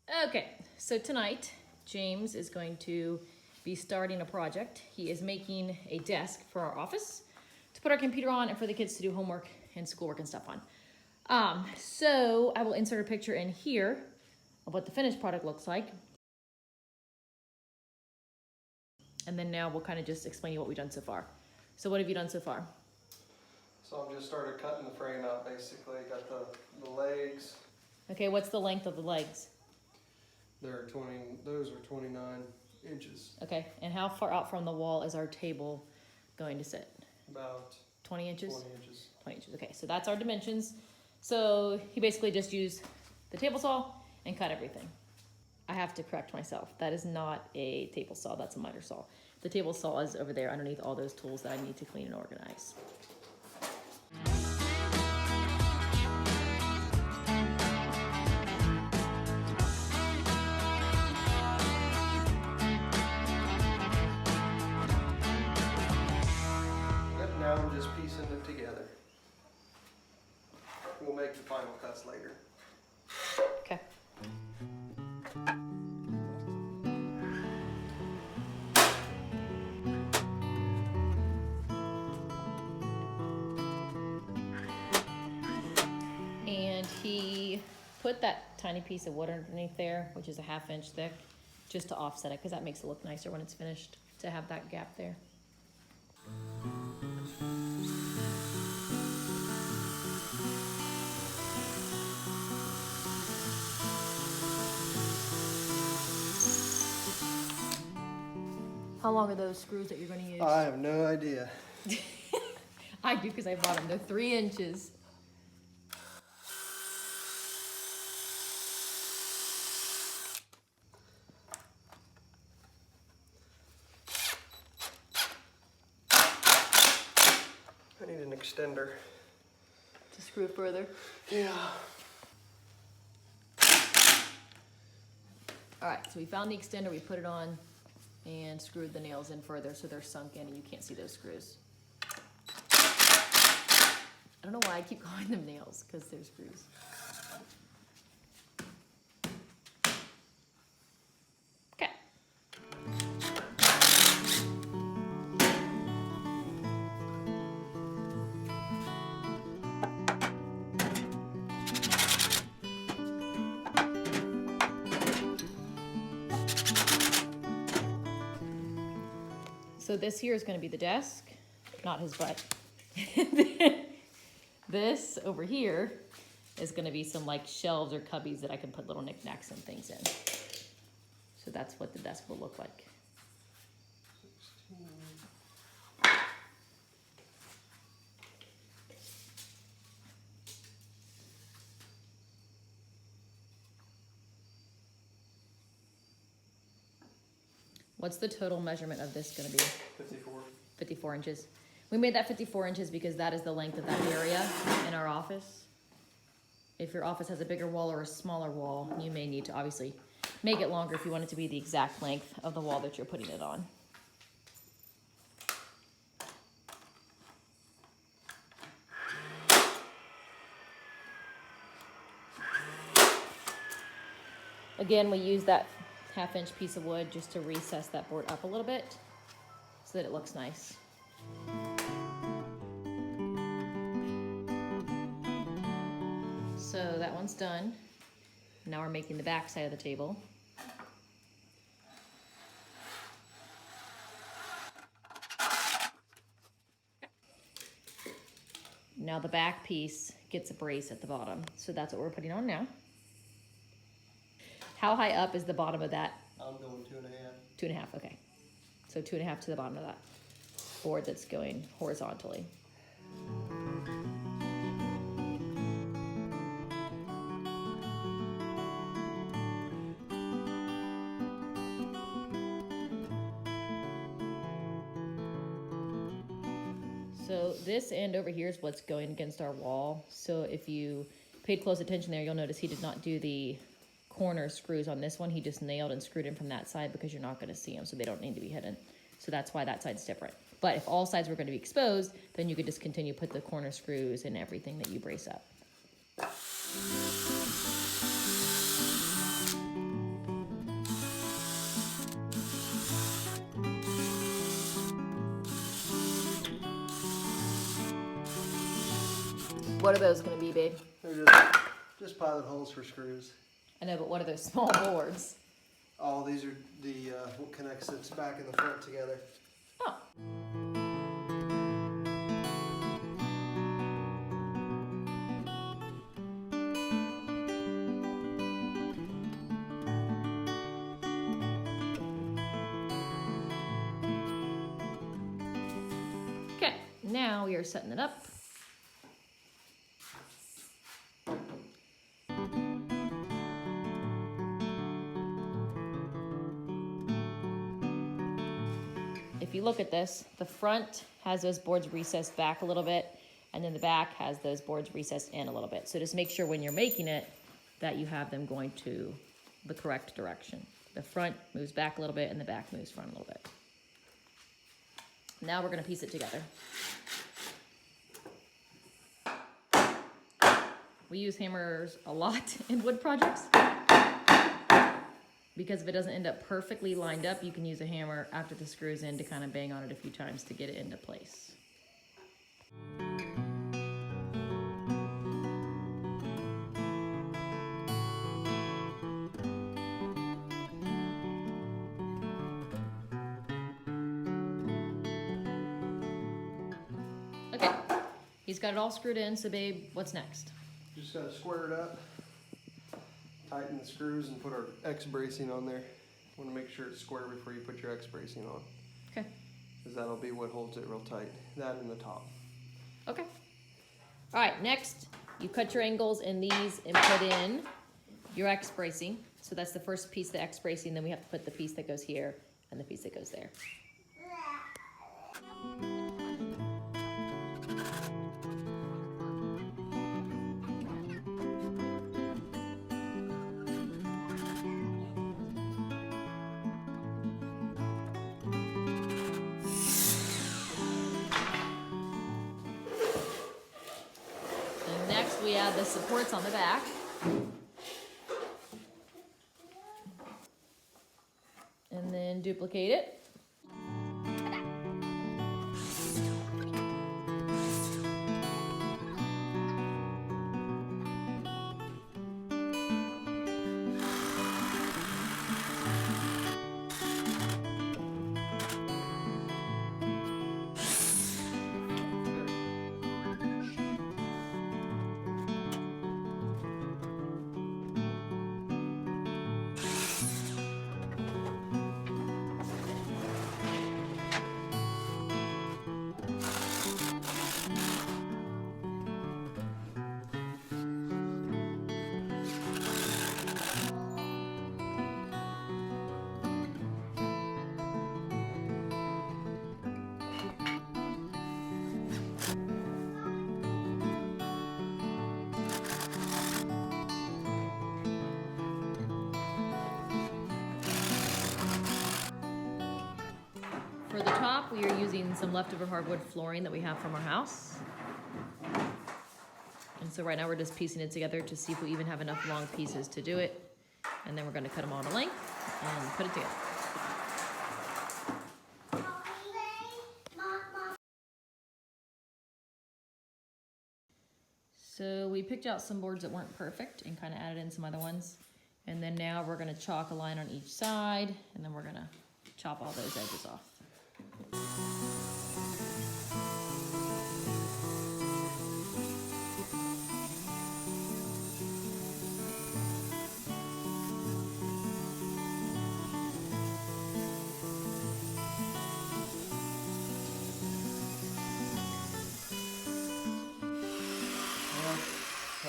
Okay, so tonight James is going to be starting a project. He is making a desk for our office to put our computer on and for the kids to do homework and schoolwork and stuff on. So I will insert a picture in here of what the finished product looks like. And then now we'll kind of just explain you what we've done so far. So what have you done so far? So I've just started cutting the frame out basically. Got the legs. Okay, what's the length of the legs? Those are 29 inches. Okay, and how far out from the wall is our table going to sit? About 20 inches? 20 inches. 20 inches, okay, so that's our dimensions. So he basically just used the table saw and cut everything. I have to correct myself. That is not a table saw, that's a miter saw. The table saw is over there underneath all those tools that I need to clean and organize. Yep, now I'm just piecing it together. We'll make the final cuts later. Okay. And he put that tiny piece of wood underneath there, which is a 1/2 inch thick, just to offset it, because that makes it look nicer when it's finished, to have that gap there. How long are those screws that you're going to use? I have no idea. I do, because I bought them. They're 3 inches. I need an extender. To screw further. Yeah. All right, so we found the extender, we put it on and screwed the nails in further so they're sunk in and you can't see those screws. I don't know why I keep calling them nails, because they're screws. Okay. So this here is going to be the desk, not his butt. This over here is going to be some like shelves or cubbies that I can put little knickknacks and things in. So that's what the desk will look like. What's the total measurement of this going to be? 54. 54 inches. We made that 54 inches because that is the length of that area in our office. If your office has a bigger wall or a smaller wall, you may need to obviously make it longer if you want it to be the exact length of the wall that you're putting it on. Again, we use that 1/2 inch piece of wood just to recess that board up a little bit so that it looks nice. So that one's done. Now we're making the back side of the table. Now the back piece gets a brace at the bottom. So that's what we're putting on now. How high up is the bottom of that? I'm going 2.5. 2.5, okay. So 2.5 to the bottom of that board that's going horizontally. So this end over here is what's going against our wall. So if you paid close attention there, you'll notice he did not do the corner screws on this one. He just nailed and screwed in from that side because you're not going to see them, so they don't need to be hidden. So that's why that side's different. But if all sides were going to be exposed, then you could just continue to put the corner screws in everything that you brace up. What are those gonna be, babe? They're just pilot holes for screws. I know, but what are those small boards? Oh, these are the what connects its back and the front together. Oh. Okay, now we are setting it up. If you look at this, the front has those boards recessed back a little bit, and then the back has those boards recessed in a little bit. So just make sure when you're making it that you have them going to the correct direction. The front moves back a little bit and the back moves front a little bit. Now we're gonna piece it together. We use hammers a lot in wood projects, because if it doesn't end up perfectly lined up, you can use a hammer after the screw's in to kind of bang on it a few times to get it into place. Okay, he's got it all screwed in, so babe, what's next? Just gotta square it up, tighten the screws, and put our X bracing on there. Want to make sure it's square before you put your X bracing on. Okay. Because that'll be what holds it real tight. That and the top. Okay. All right, next, you cut your angles in these and put in your X bracing. So that's the first piece, the X bracing, then we have to put the piece that goes here and the piece that goes there. We add the supports on the back. And then duplicate it. For the top, we are using some leftover hardwood flooring that we have from our house. And so right now we're just piecing it together to see if we even have enough long pieces to do it. And then we're gonna cut them all to length and put it together. So we picked out some boards that weren't perfect and kind of added in some other ones. And then now we're gonna chalk a line on each side, and then we're gonna chop all those edges off.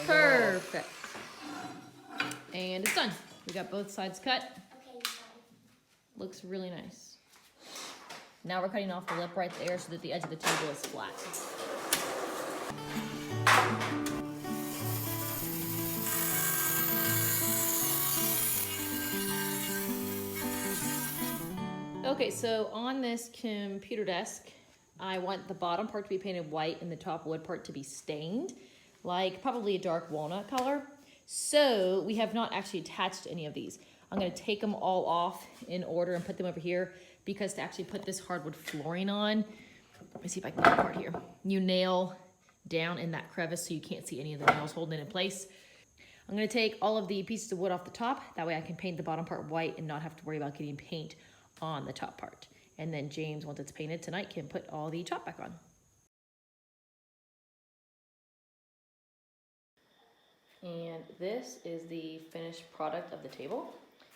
Perfect. And it's done. We got both sides cut. Looks really nice. Now we're cutting off the lip right there so that the edge of the table is flat. Okay, so on this computer desk, I want the bottom part to be painted white and the top wood part to be stained, like probably a dark walnut color. So we have not actually attached any of these. I'm gonna take them all off in order and put them over here, because to actually put this hardwood flooring on, let me see if I can get it apart here. You nail down in that crevice so you can't see any of the nails holding it in place. I'm gonna take all of the pieces of wood off the top. That way I can paint the bottom part white and not have to worry about getting paint on the top part. And then James, once it's painted tonight, can put all the top back on. And this is the finished product of the table.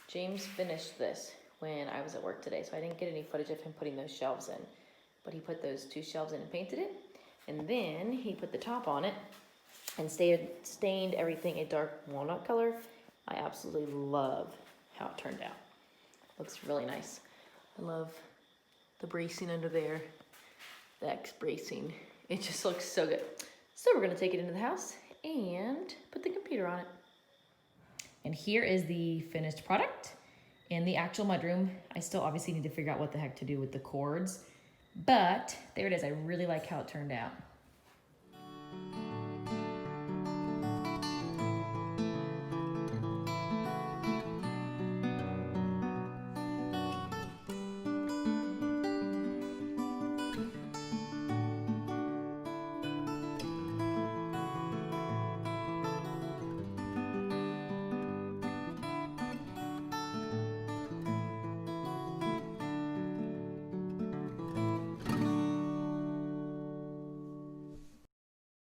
James finished this when I was at work today, so I didn't get any footage of him putting those shelves in. But he put those 2 shelves in and painted it. And then he put the top on it and stained everything a dark walnut color. I absolutely love how it turned out. Looks really nice. I love the bracing under there, the X bracing. It just looks so good. So we're gonna take it into the house and put the computer on it. And here is the finished product in the actual mudroom. I still obviously need to figure out what the heck to do with the cords, but there it is. I really like how it turned out.